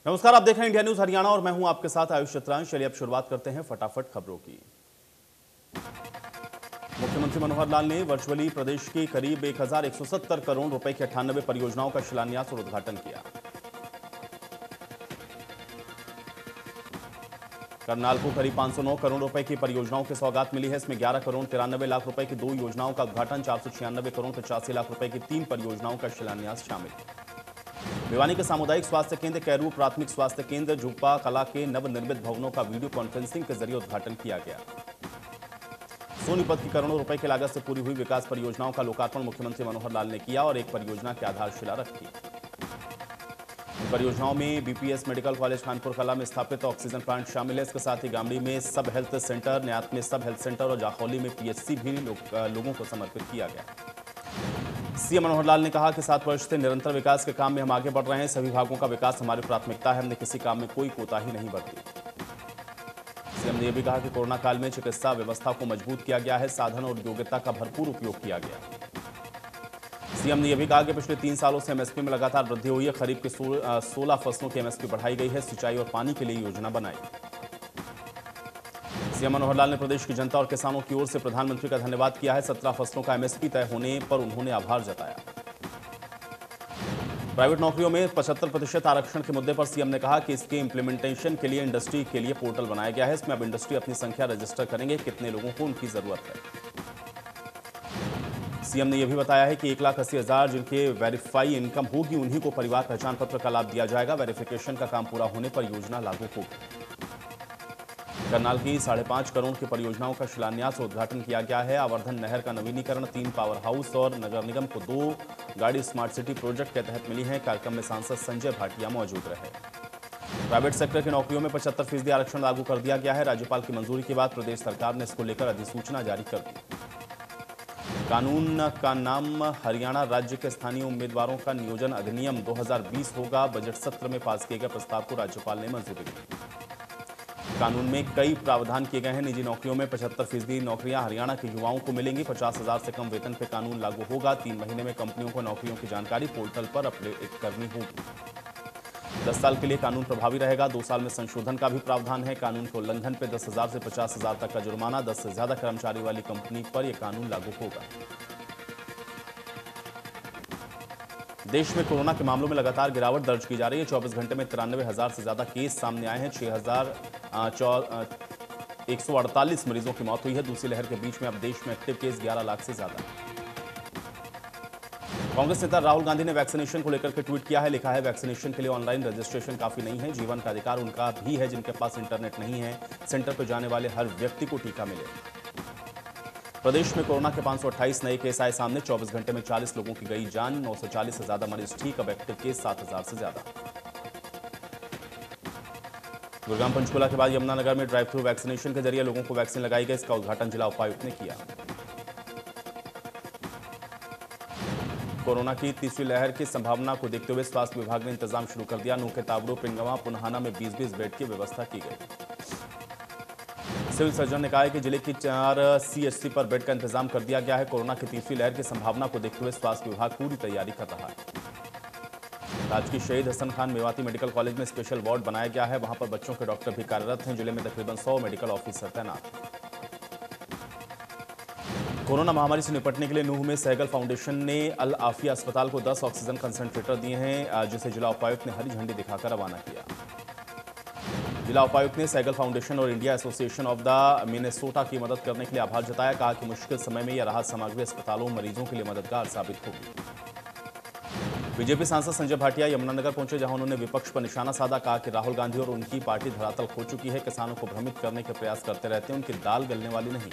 नमस्कार, आप देख रहे हैं इंडिया न्यूज हरियाणा और मैं हूं आपके साथ आयुष चित्रांश। चलिए अब शुरुआत करते हैं फटाफट खबरों की। मुख्यमंत्री मनोहर लाल ने वर्चुअली प्रदेश की करीब 1170 करोड़ रुपए की 98 परियोजनाओं का शिलान्यास और उद्घाटन किया। करनाल को करीब 509 करोड़ रुपए की परियोजनाओं की सौगात मिली है। इसमें 11 करोड़ 93 लाख रुपए की 2 योजनाओं का उद्घाटन, 496 करोड़ 85 लाख रुपए की 3 परियोजनाओं का शिलान्यास शामिल। भिवानी के सामुदायिक स्वास्थ्य केंद्र, कैरू प्राथमिक स्वास्थ्य केंद्र, जुब्बा कला के नवनिर्मित भवनों का वीडियो कॉन्फ्रेंसिंग के जरिए उद्घाटन किया गया। सोनीपत की करोड़ों रुपए की लागत से पूरी हुई विकास परियोजनाओं का लोकार्पण मुख्यमंत्री मनोहर लाल ने किया और एक परियोजना की आधारशिला रखी। परियोजनाओं में बीपीएस मेडिकल कॉलेज कानपुर कला में स्थापित ऑक्सीजन प्लांट शामिल है। इसके साथ ही गामड़ी में सब हेल्थ सेंटर, न्यात में सब हेल्थ सेंटर और जाखौली में पीएचसी भी लोगों को समर्पित किया गया। सीएम मनोहर लाल ने कहा कि 7 वर्ष से निरंतर विकास के काम में हम आगे बढ़ रहे हैं। सभी विभागों का विकास हमारी प्राथमिकता है। हमने किसी काम में कोई कोताही नहीं बरती। सीएम ने यह भी कहा कि कोरोना काल में चिकित्सा व्यवस्था को मजबूत किया गया है। साधन और योग्यता का भरपूर उपयोग किया गया। सीएम ने यह भी कहा कि पिछले 3 सालों से एमएसपी में लगातार वृद्धि हुई है। खरीफ के 16 फसलों की एमएसपी बढ़ाई गई है। सिंचाई और पानी के लिए योजना बनाई। सीएम मनोहर लाल ने प्रदेश की जनता और किसानों की ओर से प्रधानमंत्री का धन्यवाद किया है। 17 फसलों का एमएसपी तय होने पर उन्होंने आभार जताया। प्राइवेट नौकरियों में 75% आरक्षण के मुद्दे पर सीएम ने कहा कि इसके इंप्लीमेंटेशन के लिए इंडस्ट्री के लिए पोर्टल बनाया गया है। इसमें अब इंडस्ट्री अपनी संख्या रजिस्टर करेंगे, कितने लोगों को उनकी जरूरत है। सीएम ने यह भी बताया है कि 1,80,000 जिनके वेरीफाई इनकम होगी उन्हीं को परिवार पहचान पत्र का लाभ दिया जाएगा। वेरिफिकेशन का काम पूरा होने पर योजना लागू होगी। करनाल की 5.5 करोड़ की परियोजनाओं का शिलान्यास और उद्घाटन किया गया है। आवर्धन नहर का नवीनीकरण, 3 पावर हाउस और नगर निगम को 2 गाड़ी स्मार्ट सिटी प्रोजेक्ट के तहत मिली है। कार्यक्रम में सांसद संजय भाटिया मौजूद रहे। प्राइवेट सेक्टर की नौकरियों में 75% आरक्षण लागू कर दिया गया है। राज्यपाल की मंजूरी के बाद प्रदेश सरकार ने इसको लेकर अधिसूचना जारी कर दी। कानून का नाम हरियाणा राज्य के स्थानीय उम्मीदवारों का नियोजन अधिनियम 2020 होगा। बजट सत्र में पास किए गए प्रस्ताव को राज्यपाल ने मंजूरी दी। कानून में कई प्रावधान किए गए हैं। निजी नौकरियों में 75% नौकरियां हरियाणा के युवाओं को मिलेंगी। 50,000 से कम वेतन पे कानून लागू होगा। 3 महीने में कंपनियों को नौकरियों की जानकारी पोर्टल पर अपडेट करनी होगी। 10 साल के लिए कानून प्रभावी रहेगा। 2 साल में संशोधन का भी प्रावधान है। कानून के उल्लंघन पे 10,000 से 50,000 तक का जुर्माना। 10 से ज्यादा कर्मचारी वाली कंपनी पर यह कानून लागू होगा। देश में कोरोना के मामलों में लगातार गिरावट दर्ज की जा रही है। 24 घंटे में 93,000 से ज्यादा केस सामने आए हैं। 148 मरीजों की मौत हुई है। दूसरी लहर के बीच में अब देश में एक्टिव केस 11 लाख से ज्यादा। कांग्रेस नेता राहुल गांधी ने वैक्सीनेशन को लेकर के ट्वीट किया है। लिखा है, वैक्सीनेशन के लिए ऑनलाइन रजिस्ट्रेशन काफी नहीं है। जीवन का अधिकार उनका भी है जिनके पास इंटरनेट नहीं है। सेंटर पर जाने वाले हर व्यक्ति को टीका मिले। प्रदेश में कोरोना के 528 नए केस आए सामने। 24 घंटे में 40 लोगों की गई जान। 940 से ज्यादा मरीज ठीक। अब एक्टिव केस 7,000 से ज्यादा। गुरुग्राम पंचकुला के बाद यमुनानगर में ड्राइव थ्रू वैक्सीनेशन के जरिए लोगों को वैक्सीन लगाई गई। इसका उद्घाटन जिला उपायुक्त ने किया। कोरोना की तीसरी लहर की संभावना को देखते हुए स्वास्थ्य विभाग ने इंतजाम शुरू कर दिया। नूखे, ताबड़ू, पिंगवा, पुनहाना में 20-20 बेड की व्यवस्था की गई। सिविल सर्जन ने कहा है कि जिले की 4 सीएचसी पर बेड का इंतजाम कर दिया गया है। कोरोना की तीसरी लहर की संभावना को देखते हुए स्वास्थ्य विभाग पूरी तैयारी कर रहा है। राजकीय शहीद हसन खान मेवाती मेडिकल कॉलेज में स्पेशल वार्ड बनाया गया है। वहां पर बच्चों के डॉक्टर भी कार्यरत हैं। जिले में तकरीबन 100 मेडिकल ऑफिसर तैनात। कोरोना महामारी से निपटने के लिए नूह में सहगल फाउंडेशन ने अल आफिया अस्पताल को 10 ऑक्सीजन कंसंट्रेटर दिए हैं, जिसे जिला उपायुक्त ने हरी झंडी दिखाकर रवाना किया। जिला उपायुक्त ने सहगल फाउंडेशन और India association of the Minnesota की मदद करने के लिए आभार जताया। कहा कि मुश्किल समय में यह राहत सामग्री अस्पतालों मरीजों के लिए मददगार साबित होगी। बीजेपी सांसद संजय भाटिया यमुनानगर पहुंचे, जहां उन्होंने विपक्ष पर निशाना साधा। कहा कि राहुल गांधी और उनकी पार्टी धरातल खो चुकी है। किसानों को भ्रमित करने के प्रयास करते रहते हैं, उनकी दाल गलने वाली नहीं।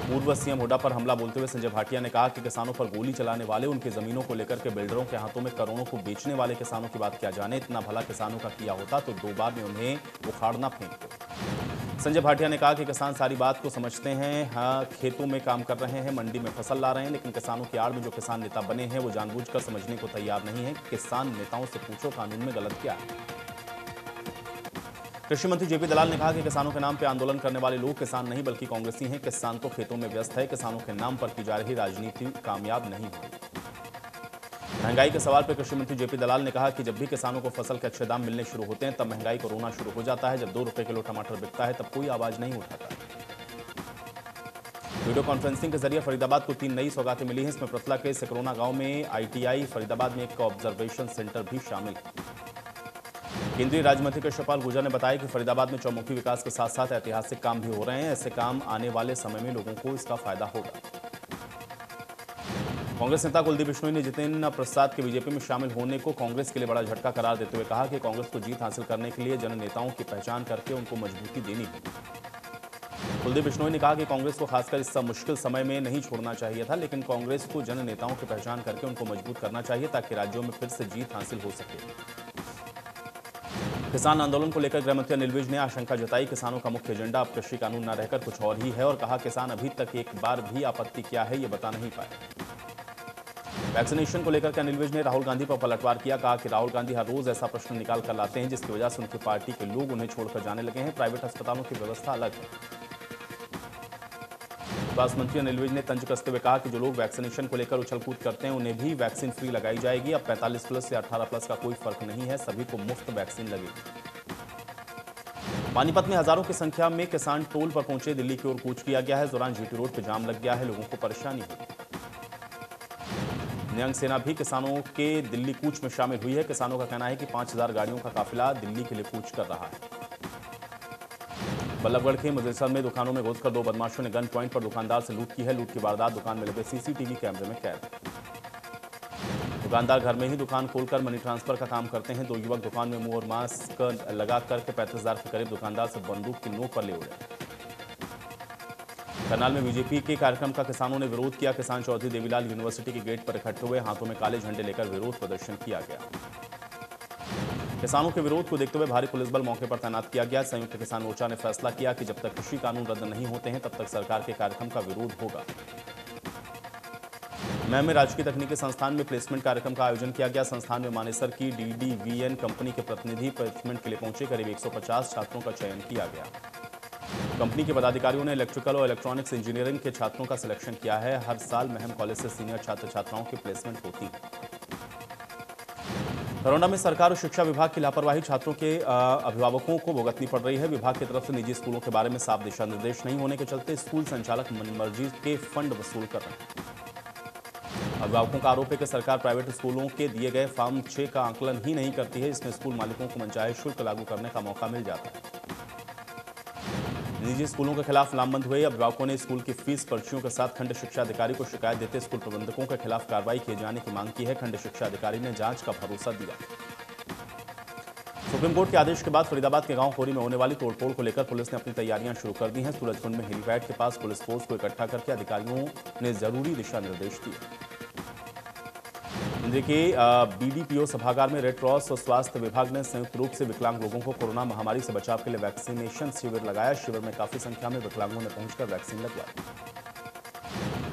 पूर्व सीएम हुड्डा पर हमला बोलते हुए संजय भाटिया ने कहा कि किसानों पर गोली चलाने वाले, उनकी जमीनों को लेकर के बिल्डरों के हाथों में करोड़ों को बेचने वाले किसानों की बात क्या जाने। इतना भला किसानों का किया होता तो 2 बार में उन्हें उखाड़ना फेंकते। संजय भाटिया ने कहा कि किसान सारी बात को समझते हैं। हाँ, खेतों में काम कर रहे हैं, मंडी में फसल ला रहे हैं, लेकिन किसानों की आड़ में जो किसान नेता बने हैं वो जानबूझकर समझने को तैयार नहीं है। किसान नेताओं से पूछो कानून में गलत क्या है। कृषि मंत्री जेपी दलाल ने कहा कि किसानों के नाम पर आंदोलन करने वाले लोग किसान नहीं बल्कि कांग्रेसी हैं। किसान तो खेतों में व्यस्त है। किसानों के नाम पर की जा रही राजनीति कामयाब नहीं होगी। महंगाई के सवाल पर कृषि मंत्री जेपी दलाल ने कहा कि जब भी किसानों को फसल के अच्छे दाम मिलने शुरू होते हैं तब महंगाई को रोना शुरू हो जाता है। जब 2 रुपए किलो टमाटर बिकता है तब कोई आवाज नहीं उठाता। वीडियो कॉन्फ्रेंसिंग के जरिए फरीदाबाद को 3 नई सौगातें मिली हैं। इसमें प्रतला के सिकरोना गांव में ITI, फरीदाबाद में एक ऑब्जर्वेशन सेंटर भी शामिल है। केंद्रीय राज्य मंत्री कृष्णपाल गुर्जर ने बताया कि फरीदाबाद में चौमुखी विकास के साथ साथ ऐतिहासिक काम भी हो रहे हैं। ऐसे काम आने वाले समय में लोगों को इसका फायदा होगा। कांग्रेस नेता कुलदीप बिश्नोई ने जितिन प्रसाद के बीजेपी में शामिल होने को कांग्रेस के लिए बड़ा झटका करार देते हुए कहा कि कांग्रेस को जीत हासिल करने के लिए जन नेताओं की पहचान करके उनको मजबूती देनी होगी। कुलदीप बिश्नोई ने कहा कि कांग्रेस को खासकर इस मुश्किल समय में नहीं छोड़ना चाहिए था, लेकिन कांग्रेस को जन नेताओं की पहचान करके उनको मजबूत करना चाहिए ताकि राज्यों में फिर से जीत हासिल हो सके। किसान आंदोलन को लेकर गृहमंत्री अनिल विज ने आशंका जताई। किसानों का मुख्य एजेंडा अब कृषि कानून न रहकर कुछ और ही है और कहा किसान अभी तक एक बार भी आपत्ति क्या है ये बता नहीं पाए। वैक्सीनेशन को लेकर अनिल विज ने राहुल गांधी पर पलटवार किया। कहा कि राहुल गांधी हर रोज ऐसा प्रश्न निकाल कर लाते हैं जिसकी वजह से उनकी पार्टी के लोग उन्हें छोड़कर जाने लगे हैं। प्राइवेट अस्पतालों की व्यवस्था अलग है। स्वास्थ्य मंत्री अनिल विज ने तंज कसते हुए कहा कि जो लोग वैक्सीनेशन को लेकर उछल-कूद करते हैं उन्हें भी वैक्सीन फ्री लगाई जाएगी। अब 45+ या 18+ का कोई फर्क नहीं है, सभी को मुफ्त वैक्सीन लगेगी। पानीपत में हजारों की संख्या में किसान टोल पर पहुंचे। दिल्ली की ओर कूच किया गया है। इस दौरान GT रोड पर जाम लग गया है, लोगों को परेशानी हुई। नियंग सेना भी किसानों के दिल्ली कूच में शामिल हुई है। किसानों का कहना है कि 5000 गाड़ियों का काफिला दिल्ली के लिए कूच कर रहा है। बल्लभगढ़ के मुजफ्फरनगर में दुकानों में घुसकर 2 बदमाशों ने गन पॉइंट पर दुकानदार से लूट की है। लूट की वारदात दुकान में लगे CCTV कैमरे में कैद। दुकानदार घर में ही दुकान खोलकर मनी ट्रांसफर का काम करते हैं। 2 युवक दुकान में मुंह और मास्क लगा करके 35,000 के करीब दुकानदार से बंदूक की नोक पर ले उड़े। करनाल में बीजेपी के कार्यक्रम का किसानों ने विरोध किया। किसान चौधरी देवीलाल यूनिवर्सिटी के गेट पर इकट्ठे हुए, हाथों में काले झंडे लेकर विरोध प्रदर्शन किया गया। किसानों के विरोध को देखते हुए भारी पुलिस बल मौके पर तैनात किया गया। संयुक्त किसान मोर्चा ने फैसला किया कि जब तक कृषि कानून रद्द नहीं होते हैं तब तक सरकार के कार्यक्रम का विरोध होगा। में राजकीय तकनीकी संस्थान में प्लेसमेंट कार्यक्रम का आयोजन किया गया। संस्थान में मानेसर की DDVN कंपनी के प्रतिनिधि प्लेसमेंट के लिए पहुंचे। करीब 150 छात्रों का चयन किया गया। कंपनी के पदाधिकारियों ने इलेक्ट्रिकल और इलेक्ट्रॉनिक्स इंजीनियरिंग के छात्रों का सिलेक्शन किया है। हर साल महम कॉलेज से सीनियर छात्र छात्राओं की प्लेसमेंट होती है। दरौंडा में सरकार और शिक्षा विभाग की लापरवाही छात्रों के अभिभावकों को भुगतनी पड़ रही है। विभाग की तरफ से निजी स्कूलों के बारे में साफ दिशा निर्देश नहीं होने के चलते स्कूल संचालक मनमर्जी के फंड वसूल कर रहे हैं। अभिभावकों का आरोप है कि सरकार प्राइवेट स्कूलों के दिए गए फॉर्म 6 का आकलन ही नहीं करती है। इसमें स्कूल मालिकों को मनचाहे शुल्क लागू करने का मौका मिल जाता है। निजी स्कूलों के खिलाफ लामबंद हुए अभिभावकों ने स्कूल की फीस पर्चियों के साथ खंड शिक्षा अधिकारी को शिकायत देते स्कूल प्रबंधकों के खिलाफ कार्रवाई किए जाने की मांग की है। खंड शिक्षा अधिकारी ने जांच का भरोसा दिया। सुप्रीम कोर्ट के आदेश के बाद फरीदाबाद के गांव खोरी में होने वाली तोड़फोड़ को लेकर पुलिस ने अपनी तैयारियां शुरू कर दी हैं। सूरजकुंड में हेलीपैड के पास पुलिस फोर्स को इकट्ठा करके अधिकारियों ने जरूरी दिशा निर्देश दिए। इंद्र के BDPO सभागार में रेड क्रॉस और स्वास्थ्य विभाग ने संयुक्त रूप से विकलांग लोगों को कोरोना महामारी से बचाव के लिए वैक्सीनेशन शिविर लगाया। शिविर में काफी संख्या में विकलांगों ने पहुंचकर वैक्सीन लगवाई।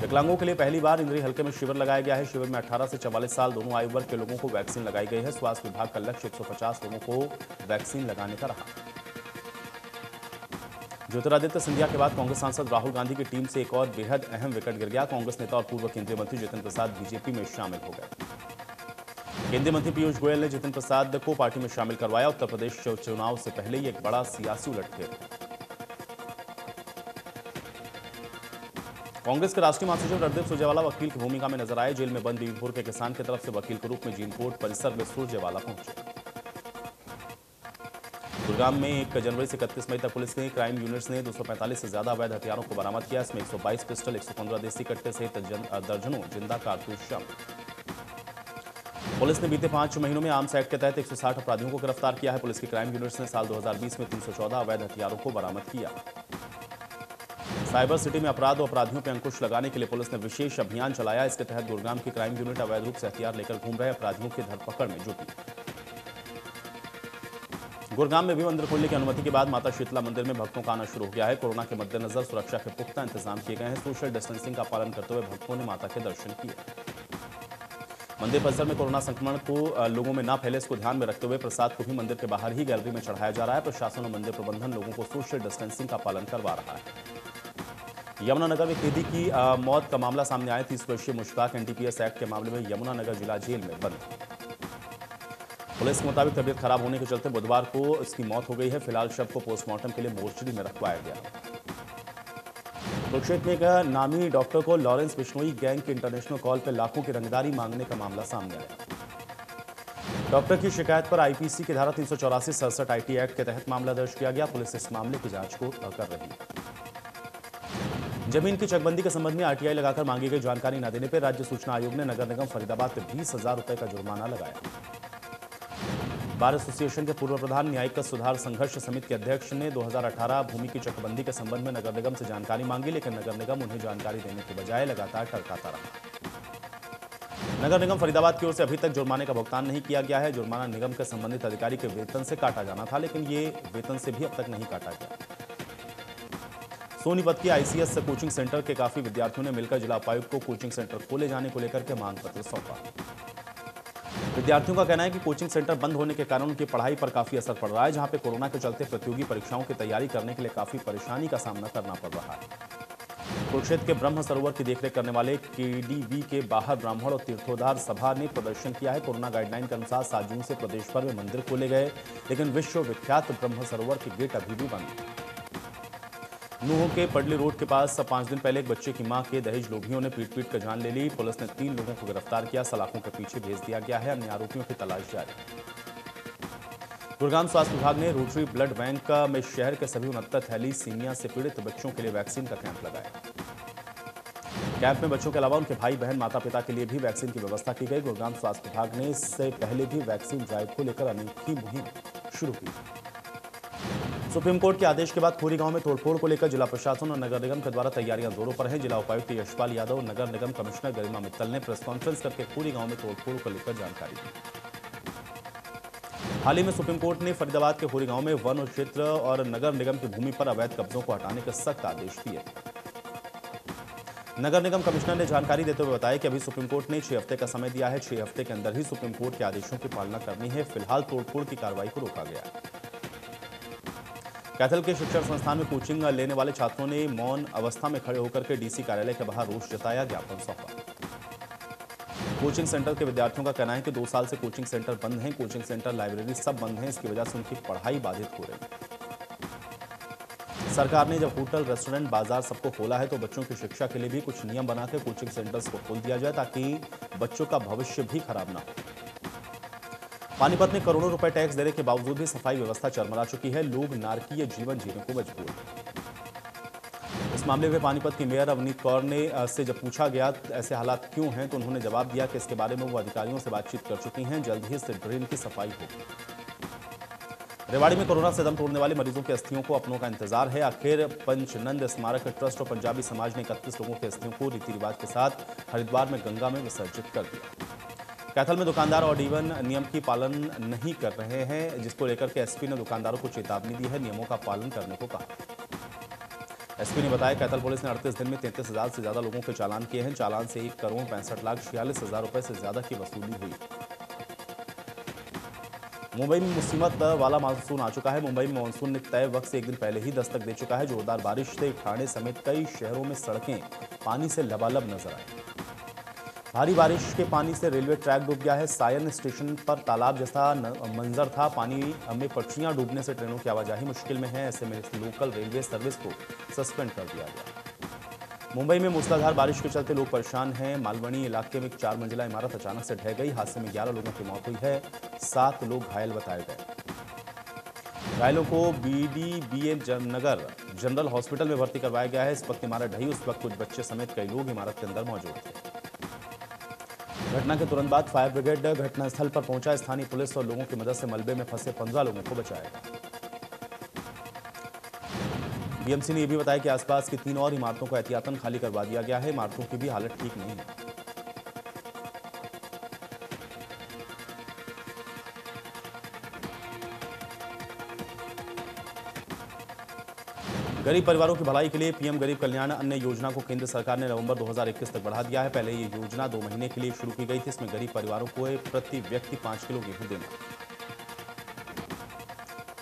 विकलांगों के लिए पहली बार इंद्री हल्के में शिविर लगाया गया है। शिविर में 18 से 44 साल दोनों आयु वर्ग के लोगों को वैक्सीन लगाई गई है। स्वास्थ्य विभाग का लक्ष्य 150 लोगों को वैक्सीन लगाने का रहा। ज्योतिरादित्य सिंधिया के बाद कांग्रेस सांसद राहुल गांधी की टीम से एक और बेहद अहम विकेट गिर गया। कांग्रेस नेता और पूर्व केंद्रीय मंत्री जितिन प्रसाद बीजेपी में शामिल हो गए। केंद्रीय मंत्री पीयूष गोयल ने जितिन प्रसाद को पार्टी में शामिल करवाया। उत्तर प्रदेश चुनाव से पहले ही एक बड़ा सियासी उलटफेर। कांग्रेस के राष्ट्रीय महासचिव रणदीप सुरजेवाला वकील की भूमिका में नजर आए। जेल में बंद बीबीपुर के किसान की तरफ से वकील के रूप में जीन कोर्ट परिसर में सुरजेवाला पहुंचे। गुरुग्राम में 1 जनवरी से 31 मई तक पुलिस ने क्राइम यूनिट्स ने 245 से ज्यादा अवैध हथियारों को बरामद किया। इसमें 122 पिस्टल, 115 देसी कट्टे सहित दर्जनों जिंदा कारतूस शामिल। पुलिस ने बीते 5 महीनों में आर्म्स एक्ट के तहत 160 अपराधियों को गिरफ्तार किया है। पुलिस की क्राइम यूनिट्स ने साल 2020 में 314 अवैध हथियारों को बरामद किया। साइबर सिटी में अपराध और अपराधियों पर अंकुश लगाने के लिए पुलिस ने विशेष अभियान चलाया। इसके तहत गुरुग्राम की क्राइम यूनिट अवैध रूप से हथियार लेकर घूम रहे अपराधियों की धरपकड़ में जुटी। गुरुग्राम में भी मंदिर खोलने की अनुमति के बाद माता शीतला मंदिर में भक्तों का आना शुरू हो गया है। कोरोना के मद्देनजर सुरक्षा के पुख्ता इंतजाम किए गए हैं। सोशल डिस्टेंसिंग का पालन करते हुए भक्तों ने माता के दर्शन किए। मंदिर परिसर में कोरोना संक्रमण को लोगों में न फैले, इसको ध्यान में रखते हुए प्रसाद को भी मंदिर के बाहर ही गैलरी में चढ़ाया जा रहा है। प्रशासन और मंदिर प्रबंधन लोगों को सोशल डिस्टेंसिंग का पालन करवा रहा है। यमुनानगर में कैदी की मौत का मामला सामने आया। 30 वर्षीय मुश्ताक एनडीपीएस एक्ट के मामले में यमुनानगर जिला जेल में बंद। पुलिस के मुताबिक तबीयत खराब होने के चलते बुधवार को इसकी मौत हो गई है। फिलहाल शव को पोस्टमार्टम के लिए मोर्चरी में रखवाया गया। कुरुक्षेत्र में एक नामी डॉक्टर को लॉरेंस बिश्नोई गैंग के इंटरनेशनल कॉल पर लाखों की रंगदारी मांगने का मामला सामने आया। डॉक्टर की शिकायत पर आईपीसी की धारा 384 67 आईटी एक्ट के तहत मामला दर्ज किया गया। पुलिस इस मामले की जांच को कर रही है। जमीन की चकबंदी के संबंध में आरटीआई लगाकर मांगी गई जानकारी न देने पर राज्य सूचना आयोग ने नगर निगम फरीदाबाद पर 20,000 रुपए का जुर्माना लगाया। बार एसोसिएशन के पूर्व प्रधान न्यायिक सुधार संघर्ष समिति के अध्यक्ष ने 2018 भूमि की चकबंदी के संबंध में नगर निगम से जानकारी मांगी, लेकिन नगर निगम उन्हें जानकारी देने के बजाय लगातार टरकाता रहा। नगर निगम फरीदाबाद की ओर से अभी तक जुर्माने का भुगतान नहीं किया गया है। जुर्माना निगम के संबंधित अधिकारी के वेतन से काटा जाना था, लेकिन ये वेतन से भी अब तक नहीं काटा गया। सोनीपत की आईसीएस कोचिंग सेंटर के काफी विद्यार्थियों ने मिलकर जिला उपायुक्त को कोचिंग सेंटर खोले जाने को लेकर के मांग पत्र सौंपा। विद्यार्थियों का कहना है कि कोचिंग सेंटर बंद होने के कारण उनकी पढ़ाई पर काफी असर पड़ रहा है, जहां पे कोरोना के चलते प्रतियोगी परीक्षाओं की तैयारी करने के लिए काफी परेशानी का सामना करना पड़ रहा है। कुरुक्षेत्र के ब्रह्म सरोवर की देखरेख करने वाले केडीवी के बाहर ब्राह्मण और तीर्थोद्धार सभा ने प्रदर्शन किया है। कोरोना गाइडलाइन के अनुसार 7 जून से प्रदेश भर में मंदिर खोले गए, लेकिन विश्व विख्यात ब्रह्म सरोवर के गेट अभी भी बंद है। नूहों के पडली रोड के पास 5 दिन पहले एक बच्चे की मां के दहेज लोभियों ने पीट कर जान ले ली। पुलिस ने 3 लोगों को गिरफ्तार किया, सलाखों के पीछे भेज दिया गया है। अन्य आरोपियों की तलाश जारी। गुरुग्राम स्वास्थ्य विभाग ने रोटरी ब्लड बैंक में शहर के सभी 69 थैलीसीमिया से पीड़ित बच्चों के लिए वैक्सीन का कैंप लगाया। कैंप में बच्चों के अलावा उनके भाई बहन माता पिता के लिए भी वैक्सीन की व्यवस्था की गई। गुरुग्राम स्वास्थ्य विभाग ने इससे पहले भी वैक्सीन ड्राइव को लेकर अनूठी मुहिम शुरू की। सुप्रीम कोर्ट के आदेश के बाद खोरी गांव में तोड़फोड़ को लेकर जिला प्रशासन और नगर निगम के द्वारा तैयारियां जोरों पर हैं। जिला उपायुक्त यशपाल यादव और नगर निगम कमिश्नर गरिमा मित्तल ने प्रेस कॉन्फ्रेंस करके खोरी गांव में तोड़फोड़ को लेकर जानकारी दी। हाल ही में सुप्रीम कोर्ट ने फरीदाबाद के खोरी गांव में वन क्षेत्र और नगर निगम की भूमि पर अवैध कब्जों को हटाने के सख्त आदेश दिए। नगर निगम कमिश्नर ने जानकारी देते हुए बताया कि अभी सुप्रीम कोर्ट ने 6 हफ्ते का समय दिया है। 6 हफ्ते के अंदर ही सुप्रीम कोर्ट के आदेशों की पालना करनी है। फिलहाल तोड़फोड़ की कार्रवाई को रोका गया है। कैथल के शिक्षण संस्थान में कोचिंग लेने वाले छात्रों ने मौन अवस्था में खड़े होकर के डीसी कार्यालय के बाहर रोष जताया, ज्ञापन सौंपा। कोचिंग सेंटर के विद्यार्थियों का कहना है कि 2 साल से कोचिंग सेंटर बंद हैं। कोचिंग सेंटर, लाइब्रेरी सब बंद हैं। इसकी वजह से उनकी पढ़ाई बाधित हो रही है। सरकार ने जब होटल, रेस्टोरेंट, बाजार सबको खोला है तो बच्चों की शिक्षा के लिए भी कुछ नियम बनाकर कोचिंग सेंटर्स को खोल दिया जाए, ताकि बच्चों का भविष्य भी खराब ना हो। पानीपत में करोड़ों रुपए टैक्स देने के बावजूद भी सफाई व्यवस्था चरमरा चुकी है। लोग नारकीय जीवन जीने को मजबूर हैं। इस मामले में पानीपत की मेयर अवनीत कौर ने से जब पूछा गया ऐसे हालात क्यों हैं, तो उन्होंने जवाब दिया कि इसके बारे में वो अधिकारियों से बातचीत कर चुकी हैं। जल्द ही इससे ड्रेन की सफाई होगी। रेवाड़ी में कोरोना से दम तोड़ने वाले मरीजों की अस्थियों को अपनों का इंतजार है। आखिर पंचनंद स्मारक ट्रस्ट और पंजाबी समाज ने 31 लोगों की अस्थियों को रीति रिवाज के साथ हरिद्वार में गंगा में विसर्जित कर दिया। कैथल में दुकानदार और डीवन नियम की पालन नहीं कर रहे हैं, जिसको लेकर के एसपी ने दुकानदारों को चेतावनी दी है, नियमों का पालन करने को कहा। एसपी ने बताया कैथल पुलिस ने 38 दिन में 33,000 से ज्यादा लोगों के चालान किए हैं। चालान से 1,65,46,000 रुपए से ज्यादा की वसूली हुई। मुंबई में मुसीबत वाला मानसून आ चुका है। मुंबई में मानसून ने तय वक्त से 1 दिन पहले ही दस्तक दे चुका है। जोरदार बारिश से ठाणे समेत कई शहरों में सड़कें पानी से लबालब नजर आई। भारी बारिश के पानी से रेलवे ट्रैक डूब गया है। सायन स्टेशन पर तालाब जैसा मंजर था। पानी में पटरियां डूबने से ट्रेनों की आवाजाही मुश्किल में है। ऐसे में लोकल रेलवे सर्विस को सस्पेंड कर दिया गया। मुंबई में मूसलाधार बारिश के चलते लोग परेशान हैं। मालवनी इलाके में एक 4 मंजिला इमारत अचानक से ढह गई। हादसे में 11 लोगों की मौत हुई है। 7 लोग घायल बताए गए। घायलों को BDBA नगर जनरल हॉस्पिटल में भर्ती करवाया गया है। इस वक्त इमारत ढही। उस वक्त कुछ बच्चे समेत कई लोग इमारत के अंदर मौजूद थे। घटना के तुरंत बाद फायर ब्रिगेड घटनास्थल पर पहुंचा। स्थानीय पुलिस और लोगों की मदद से मलबे में फंसे 15 लोगों को बचाया गया। बीएमसी ने यह भी बताया कि आसपास की 3 और इमारतों को एहतियातन खाली करवा दिया गया है। इमारतों की भी हालत ठीक नहीं है। गरीब परिवारों की भलाई के लिए पीएम गरीब कल्याण अन्न योजना को केंद्र सरकार ने नवंबर 2021 तक बढ़ा दिया है। पहले ये योजना 2 महीने के लिए शुरू की गई थी। इसमें गरीब परिवारों को प्रति व्यक्ति 5 किलो गेहूं देना।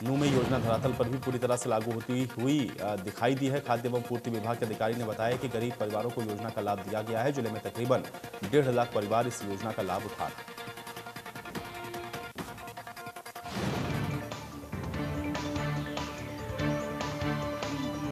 नूंह में योजना धरातल पर भी पूरी तरह से लागू होती हुई दिखाई दी है। खाद्य एवं पूर्ति विभाग के अधिकारी ने बताया कि गरीब परिवारों को योजना का लाभ दिया गया है। जिले में तकरीबन 1.5 लाख परिवार इस योजना का लाभ उठा रहे हैं।